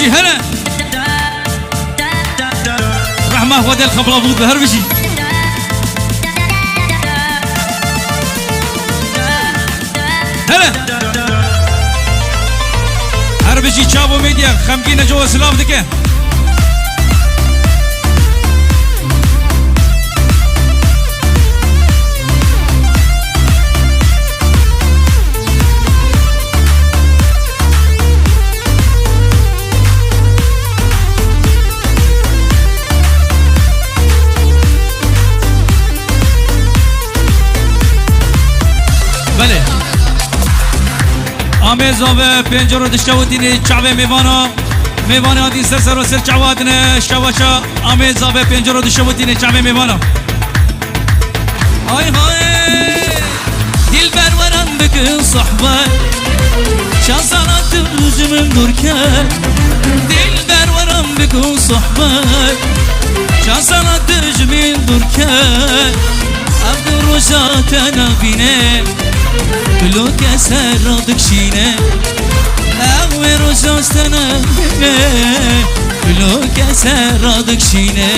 بشي هلا رحمة ودي الخبر أبوض هر بشي هلا هر بشي شابو ميديا خمقينا جوا سلاف دكه بله آمیز و پنجره دشتاوتینی چاوه میوانا آدی سر و سر چاوادن شواشا آمیز و پنجره دشتاوتینی چاوه میوانا های دل برورم بکن صحبه شانسانات روزمن دور کرد دل برورم بکن صحبه شانسانات روزمن دور کرد عبد الرزاق نبینه بلو كسر رادك شينه اغوي رزاستنا بلو كسر رادك شينه